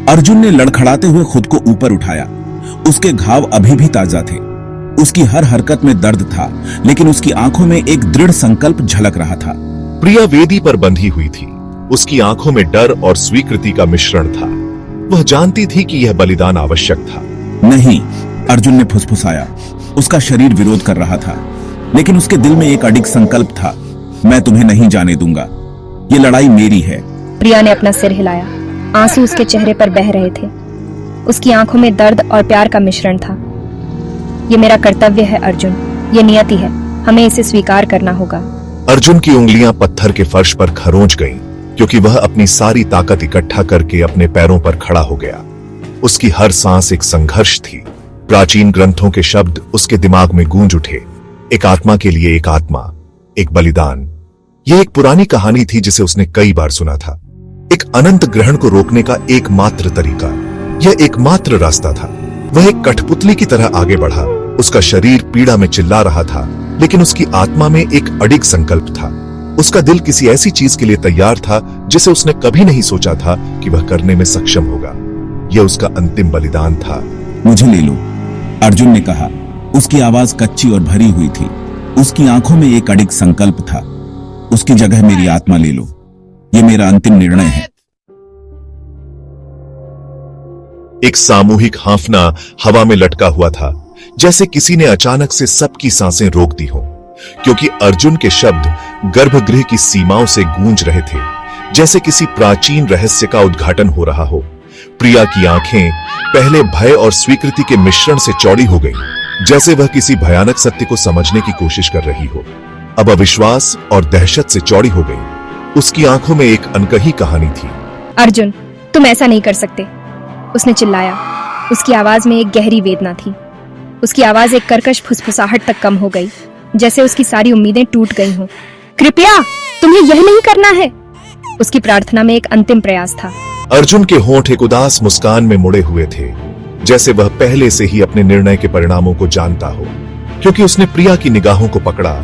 अर्जुन ने लड़खड़ाते हुए खुद को ऊपर उठाया। उसके घाव अभी भी ताजा थे। उसकी हर हरकत में दर्द था, लेकिन उसकी आंखों में एक दृढ़ संकल्प झलक रहा था। प्रिया वेदी पर बंधी हुई थी। उसकी आंखों में डर और स्वीकृति का मिश्रण था। वह जानती थी कि यह बलिदान आवश्यक था। नहीं, अर्जुन ने फुसफुसाया। उसका शरीर विरोध कर रहा था, लेकिन उसके दिल में एक अडिग संकल्प था। मैं तुम्हें नहीं जाने दूंगा। ये लड़ाई मेरी है। प्रिया ने अपना सिर हिलाया। आंसू उसके चेहरे पर बह रहे थे। उसकी आंखों में दर्द और प्यार का मिश्रण था। ये मेरा कर्तव्य है अर्जुन, ये नियति है, हमें इसे स्वीकार करना होगा। अर्जुन की उंगलियां पत्थर के फर्श पर खरोंच गईं, क्योंकि वह अपनी सारी ताकत इकट्ठा करके अपने पैरों पर खड़ा हो गया। उसकी हर सांस एक संघर्ष थी। प्राचीन ग्रंथों के शब्द उसके दिमाग में गूंज उठे। एक आत्मा के लिए एक आत्मा, एक बलिदान। यह एक पुरानी कहानी थी जिसे उसने कई बार सुना था। एक अनंत ग्रहण को रोकने का एकमात्र तरीका, यह एकमात्र रास्ता था। वह एक कठपुतली की तरह आगे बढ़ा। उसका शरीर पीड़ा में चिल्ला रहा था, लेकिन उसकी आत्मा में एक अडिग संकल्प था। उसका दिल किसी ऐसी चीज के लिए तैयार था जिसे उसने कभी नहीं सोचा था कि वह करने में सक्षम होगा। यह उसका अंतिम बलिदान था। मुझे ले लो, अर्जुन ने कहा। उसकी आवाज कच्ची और भरी हुई थी। उसकी आंखों में एक अडिग संकल्प था। उसकी जगह मेरी आत्मा ले लो, यह मेरा अंतिम निर्णय है। एक सामूहिक हांफना हवा में लटका हुआ था, जैसे किसी ने अचानक से सबकी सांसें रोक दी हो, क्योंकि अर्जुन के शब्द गर्भगृह की सीमाओं से गूंज रहे थे, जैसे किसी प्राचीन रहस्य का उद्घाटन हो रहा हो। प्रिया की आंखें पहले भय और स्वीकृति के मिश्रण से चौड़ी हो गईं, जैसे वह किसी भयानक सत्य को समझने की कोशिश कर रही हो। अब अविश्वास और दहशत से चौड़ी हो गई। उसकी आंखों में एक अनकही कहानी थी। अर्जुन, तुम ऐसा नहीं कर सकते, उसने चिल्लाया। उसकी आवाज में एक गहरी वेदना थी। उसकी आवाज एक कर्कश फुसफुसाहट तक कम हो गई, जैसे उसकी सारी उम्मीदें टूट गई हों। कृपया, तुम्हें यह नहीं करना है। उसकी प्रार्थना में एक अंतिम प्रयास था। अर्जुन के होंठ एक उदास मुस्कान में मुड़े हुए थे, जैसे वह पहले से ही अपने निर्णय के परिणामों को जानता हो। क्योंकि उसने प्रिया की निगाहों को पकड़ा,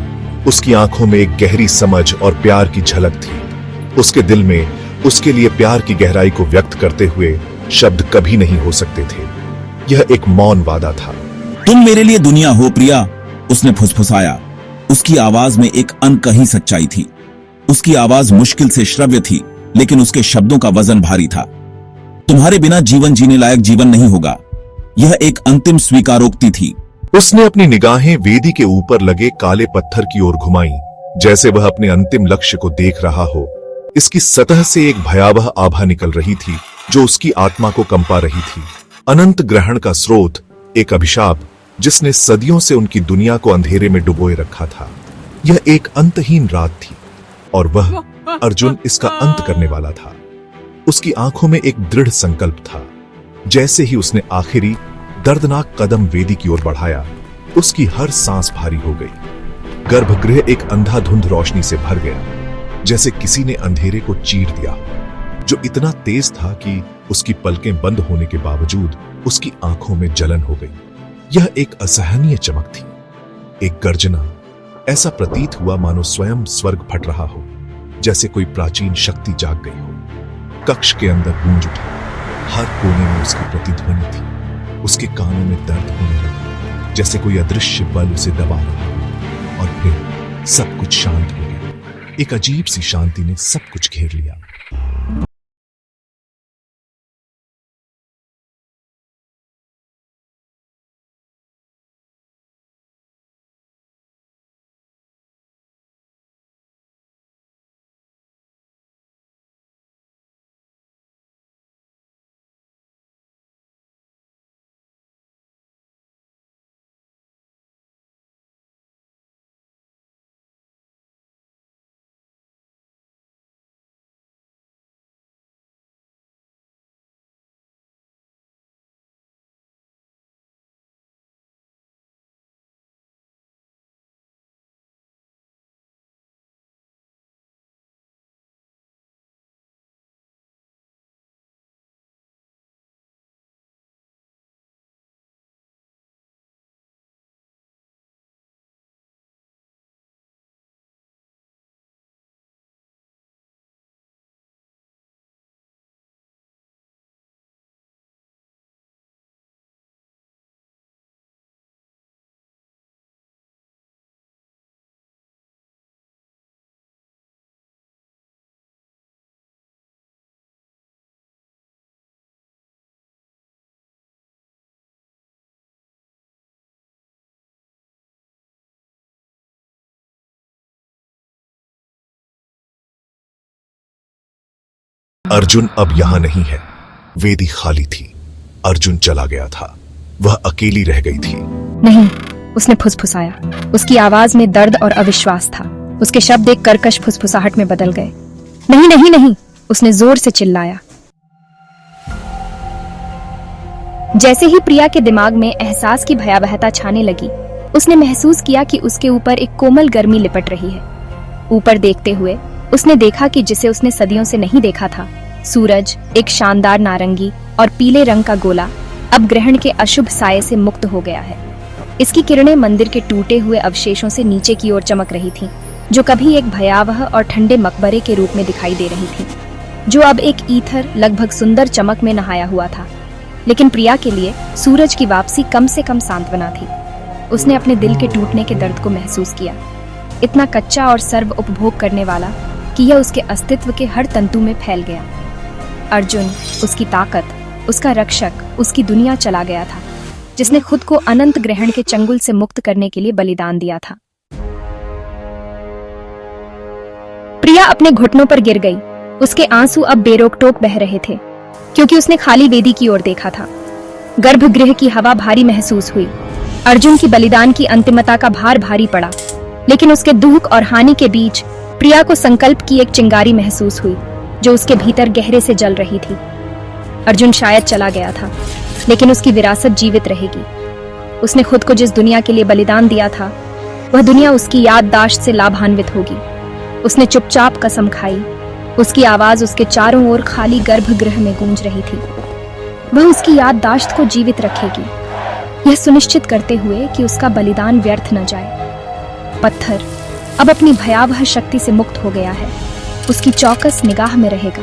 उसकी आंखों में एक गहरी समझ और प्यार की झलक थी। उसके दिल में उसके लिए प्यार की गहराई को व्यक्त करते हुए शब्द कभी नहीं हो सकते थे। यह एक मौन वादा था। तुम मेरे लिए दुनिया हो प्रिया, उसने फुसफुसाया। उसकी आवाज में एक अनकही सच्चाई थी। उसकी आवाज मुश्किल से श्रव्य थी, लेकिन उसके शब्दों का वजन भारी था। तुम्हारे बिना जीवन जीने लायक जीवन नहीं होगा। यह एक अंतिम स्वीकारोक्ति थी। उसने अपनी निगाहें वेदी के ऊपर लगे काले पत्थर की ओर घुमाई, जैसे वह अपने अंतिम लक्ष्य को देख रहा हो। इसकी सतह से एक भयावह आभा निकल रही थी, जो उसकी आत्मा को कंपा रही थी। अनंत ग्रहण का स्रोत, एक अभिशाप जिसने सदियों से उनकी दुनिया को अंधेरे में डुबोए रखा था। यह एक अंतहीन रात थी, और वह अर्जुन इसका अंत करने वाला था। उसकी आंखों में एक दृढ़ संकल्प था। जैसे ही उसने आखिरी दर्दनाक कदम वेदी की ओर बढ़ाया, उसकी हर सांस भारी हो गई। गर्भगृह एक अंधाधुंध रोशनी से भर गया, जैसे किसी ने अंधेरे को चीर दिया, जो इतना तेज था कि उसकी पलकें बंद होने के बावजूद उसकी आंखों में जलन हो गई। यह एक असहनीय चमक थी, एक गर्जना। ऐसा प्रतीत हुआ मानो स्वयं स्वर्ग फट रहा हो, जैसे कोई प्राचीन शक्ति जाग गई हो। कक्ष के अंदर गूंज उठा। हर कोने में उसकी प्रतिध्वनि थी। उसके कानों में दर्द होने लगा, जैसे कोई अदृश्य बल उसे दबा रहा हो। और फिर सब कुछ शांत हो गया। एक अजीब सी शांति ने सब कुछ घेर लिया। अर्जुन अब यहां नहीं है। वेदी खाली थी। अर्जुन चला गया था। वह अकेली रह गई थी। नहीं, उसने फुसफुसाया। उसकी आवाज में दर्द और अविश्वास था। उसके शब्द एक कर्कश फुसफुसाहट में बदल गए। नहीं नहीं नहीं, उसने जोर से चिल्लाया। जैसे ही प्रिया के दिमाग में एहसास की भयावहता छाने लगी, उसने महसूस किया कि उसके ऊपर एक कोमल गर्मी लिपट रही है। ऊपर देखते हुए उसने देखा कि जिसे उसने सदियों से नहीं देखा था, सूरज, एक शानदार नारंगी और पीले रंग का गोला, अब ग्रहण के अशुभ साये से मुक्त हो गया है। इसकी किरणें मंदिर के टूटे हुए अवशेषों से नीचे की ओर चमक रही थीं, जो कभी एक भयावह और ठंडे मकबरे के रूप में दिखाई दे रही थी, जो अब एक ईथर लगभग सुंदर चमक में नहाया हुआ था। लेकिन प्रिया के लिए सूरज की वापसी कम से कम सांत्वना थी। उसने अपने दिल के टूटने के दर्द को महसूस किया, इतना कच्चा और सर्व उपभोग करने वाला कि यह उसके अस्तित्व के हर तंतु में फैल गया। अर्जुन, उसकी ताकत, उसका रक्षक, उसकी दुनिया चला गया था, जिसने खुद को अनंत ग्रहण के चंगुल से मुक्त करने के लिए बलिदान दिया था। प्रिया अपने घुटनों पर गिर गई। उसके आंसू अब बेरोक-टोक बह रहे थे, क्योंकि उसने खाली वेदी की ओर देखा था। गर्भगृह की हवा भारी महसूस हुई। अर्जुन की बलिदान की अंतिमता का भार भारी पड़ा, लेकिन उसके दुख और हानि के बीच प्रिया को संकल्प की एक चिंगारी महसूस हुई, जो उसके भीतर गहरे से जल रही थी। अर्जुन शायद चला गया था, लेकिन उसकी विरासत जीवित रहेगी। उसने खुद को जिस दुनिया के लिए बलिदान दिया था, वह दुनिया उसकी याददाश्त से लाभान्वित होगी। उसने चुपचाप कसम खाई। उसकी आवाज उसके चारों ओर खाली गर्भगृह में गूंज रही थी। वह उसकी याददाश्त को जीवित रखेगी, यह सुनिश्चित करते हुए कि उसका बलिदान व्यर्थ न जाए। पत्थर अब अपनी भयावह शक्ति से मुक्त हो गया है। उसकी चौकस निगाह में रहेगा,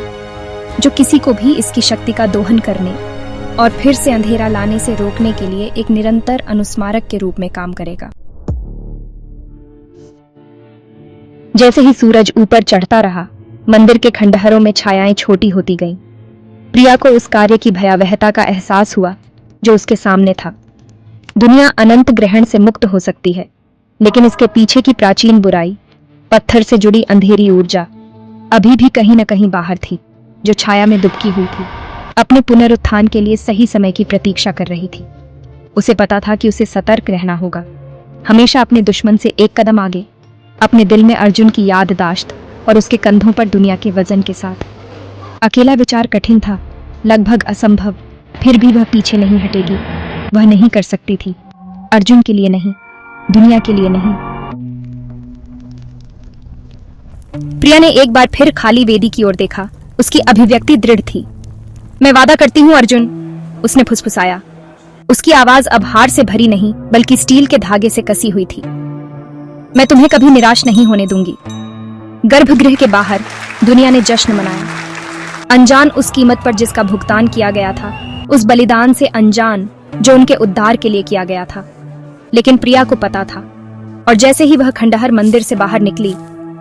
जो किसी को भी इसकी शक्ति का दोहन करने और फिर से अंधेरा लाने से रोकने के लिए एक निरंतर अनुस्मारक के रूप में काम करेगा। जैसे ही सूरज ऊपर चढ़ता रहा, मंदिर के खंडहरों में छायाएं छोटी होती गईं। प्रिया को उस कार्य की भयावहता का एहसास हुआ जो उसके सामने था। दुनिया अनंत ग्रहण से मुक्त हो सकती है, लेकिन इसके पीछे की प्राचीन बुराई, पत्थर से जुड़ी अंधेरी ऊर्जा, अभी भी कहीं न कहीं बाहर थी, जो छाया में दुबकी हुई थी, अपने पुनरुत्थान के लिए सही समय की प्रतीक्षा कर रही थी। उसे पता था कि उसे सतर्क रहना होगा, हमेशा अपने दुश्मन से एक कदम आगे, अपने दिल में अर्जुन की याददाश्त और उसके कंधों पर दुनिया के वजन के साथ। अकेला विचार कठिन था, लगभग असंभव, फिर भी वह पीछे नहीं हटेगी। वह नहीं कर सकती थी, अर्जुन के लिए नहीं, दुनिया के लिए नहीं। प्रिया ने एक बार फिर खाली वेदी की ओर देखा। उसकी अभिव्यक्ति दृढ़ थी। मैं वादा करती हूँ अर्जुन, उसने फुसफुसाया। उसकी आवाज अब हार से भरी नहीं, बल्कि स्टील के धागे से कसी हुई थी। मैं तुम्हें कभी निराश नहीं होने दूंगी। गर्भगृह के बाहर दुनिया ने जश्न मनाया, अनजान उस कीमत पर जिसका भुगतान किया गया था, उस बलिदान से अनजान जो उनके उद्धार के लिए किया गया था। लेकिन प्रिया को पता था, और जैसे ही वह खंडहर मंदिर से बाहर निकली,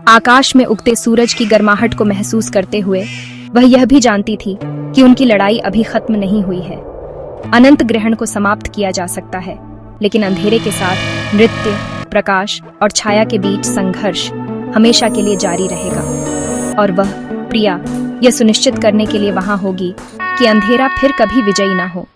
आकाश में उगते सूरज की गर्माहट को महसूस करते हुए वह यह भी जानती थी कि उनकी लड़ाई अभी खत्म नहीं हुई है। अनंत ग्रहण को समाप्त किया जा सकता है, लेकिन अंधेरे के साथ नृत्य, प्रकाश और छाया के बीच संघर्ष हमेशा के लिए जारी रहेगा। और वह प्रिया यह सुनिश्चित करने के लिए वहां होगी कि अंधेरा फिर कभी विजयी ना हो।